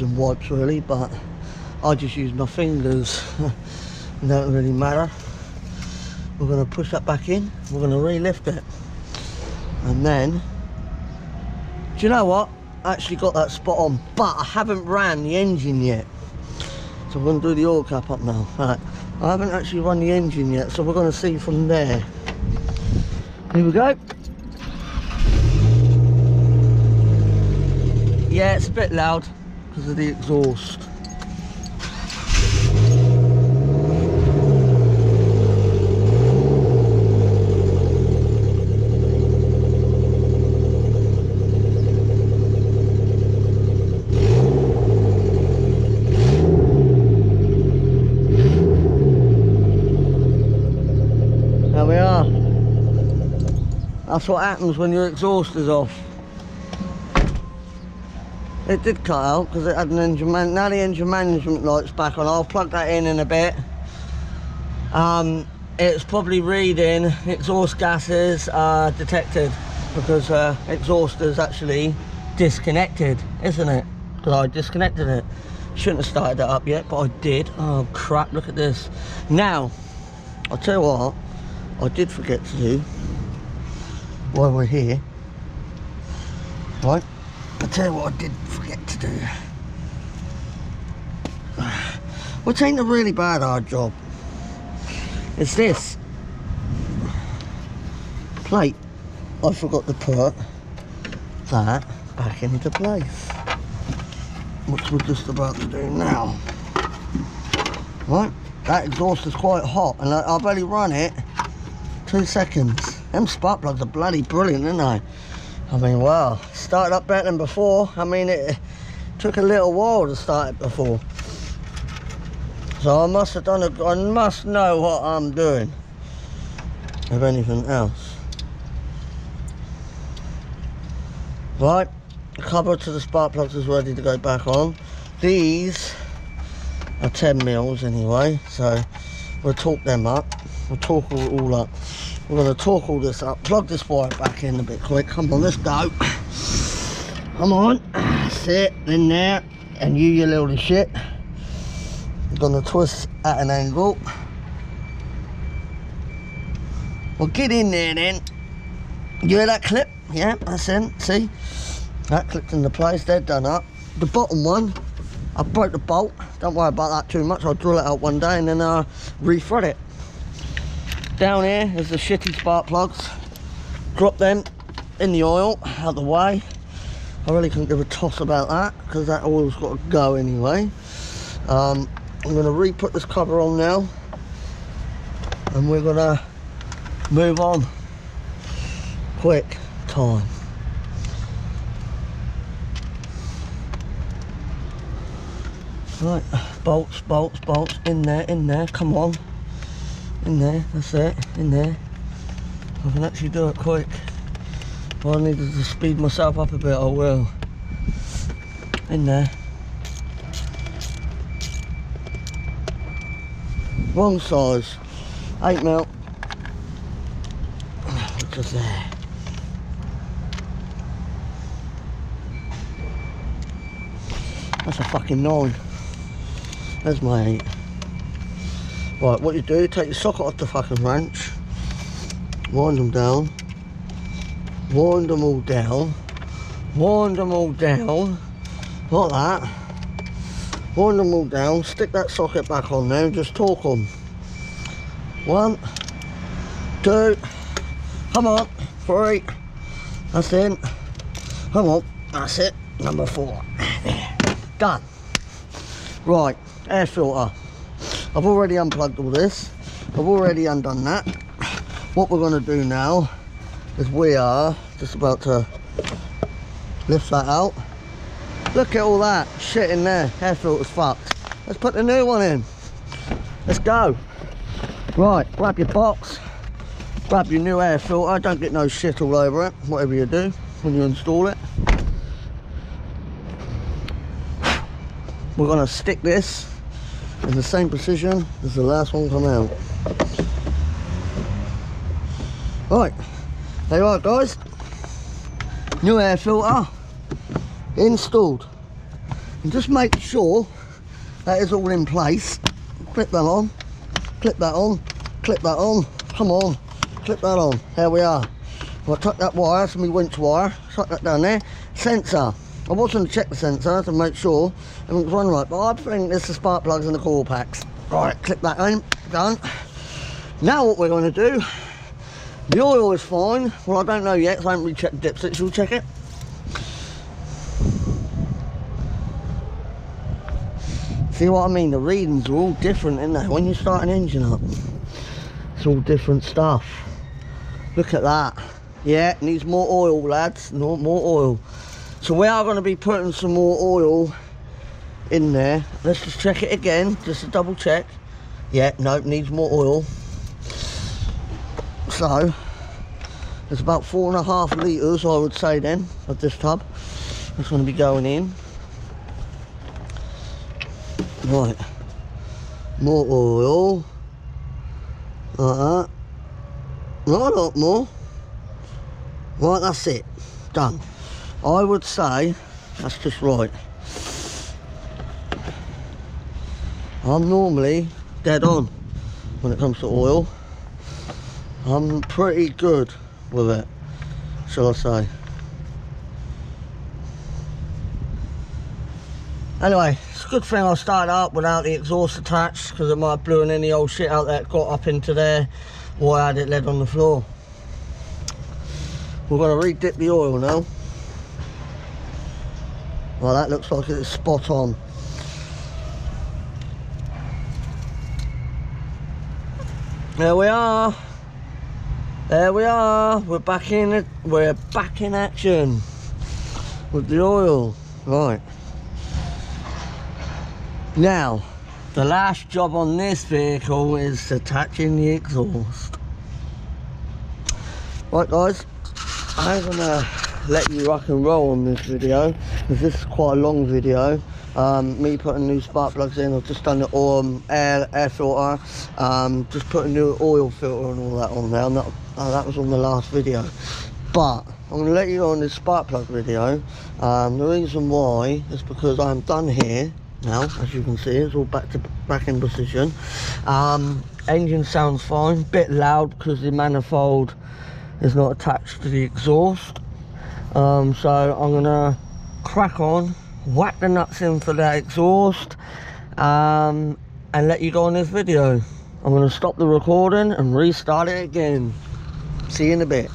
using wipes really, but I just use my fingers. It don't really matter. We're going to push that back in, we're going to re-lift it, and then, do you know what, I actually got that spot on, but I haven't ran the engine yet, so we're going to do the oil cap up now. Right, I haven't actually run the engine yet, so we're going to see from there. Here we go. Yeah, it's a bit loud because of the exhaust. There we are. That's what happens when your exhaust is off. It did cut out because it had an engine man. Now the engine management light's back on. I'll plug that in a bit. It's probably reading exhaust gases detected, because exhaust is actually disconnected, isn't it? Because I disconnected it. Shouldn't have started that up yet, but I did. Oh crap! Look at this. Now, I'll tell you what. I did forget to do while we're here. Right. I'll tell you what I did forget to do, which ain't a really bad hard job. It's this plate. I forgot to put that back into place, which we're just about to do now. Right, that exhaust is quite hot, and I've only run it 2 seconds. Them spark plugs are bloody brilliant, aren't they? I mean, wow, started up better than before. I mean, it took a little while to start it before. So I must have done I must know what I'm doing, if anything else. Right, the cover to the spark plugs is ready to go back on. These are 10 mils anyway, so we'll torque them up. We'll torque all up. We're going to torque all this up, plug this wire back in a bit quick. Come on, let's go. Come on, sit in there, and you little shit. We're going to twist at an angle. Well, get in there then. You hear that clip? Yeah, that's in. See? That clipped into place, they're done up. The bottom one, I broke the bolt. Don't worry about that too much. I'll drill it out one day and then refret it. Down here is the shitty spark plugs. Drop them in the oil, out the way. I really couldn't give a toss about that because that oil's got to go anyway. I'm going to re-put this cover on now, and we're going to move on. Quick time. Right, bolts, bolts, bolts, in there, come on. In there, that's it, in there. I can actually do it quick. If I needed to speed myself up a bit, I will. In there. Wrong size, 8 mil. Which is there. That's a fucking 9. There's my 8. Right, what you do, take your socket off the fucking wrench, wind them down, wind them all down, wind them all down, like that, wind them all down, stick that socket back on there and just torque them. 1, 2, come on, 3, that's in, come on, that's it, number 4, there, done. Right, air filter. I've already unplugged all this. I've already undone that. What we're going to do now is we are just about to lift that out. Look at all that shit in there. Air filter's fucked. Let's put the new one in. Let's go. Right, grab your box. Grab your new air filter. Don't get no shit all over it, whatever you do when you install it. We're going to stick this in the same position as the last one come out. Right, there you are guys. New air filter installed. and just make sure that is all in place. Clip that on, clip that on, clip that on, come on, clip that on, there we are. I'll tuck that wire, that's my winch wire, tuck that down there. Sensor, I was going to check the sensor to make sure everything's run right, but I think there's the spark plugs and the coil packs. Right, clip that in, done. Now what we're going to do, the oil is fine. Well, I don't know yet because I haven't really checked the dipstick. Shall we check it? See what I mean? The readings are all different, isn't they? When you start an engine up, it's all different stuff. Look at that. Yeah, needs more oil, lads. No, more oil. So we are going to be putting some more oil in there. Let's just check it again, just to double check. Yeah, nope, needs more oil. So there's about 4.5 litres, I would say then, of this tub. That's going to be going in. Right, more oil, like that. Not a lot more. Right, that's it, done. I would say that's just right. I'm normally dead on when it comes to oil. I'm pretty good with it, shall I say. Anyway, it's a good thing I started up without the exhaust attached, because it might have blew any old shit out that got up into there, or I had it led on the floor. We're going to re-dip the oil now. Well, that looks like it's spot on. There we are. There we are. We're back in it. We're back in action with the oil. Right. Now, the last job on this vehicle is attaching the exhaust. Right, guys. I'm gonna let you rock and roll on this video, because this is quite a long video. Me putting new spark plugs in. I've just done the air filter, just put a new oil filter and all that on there. That was on the last video, but I'm going to let you know on this spark plug video. The reason why is because I'm done here now. As you can see, it's all back in position. Engine sounds fine, bit loud because the manifold is not attached to the exhaust. So I'm going to crack on, whack the nuts in for that exhaust, and let you go on this video. I'm going to stop the recording and restart it again. See you in a bit.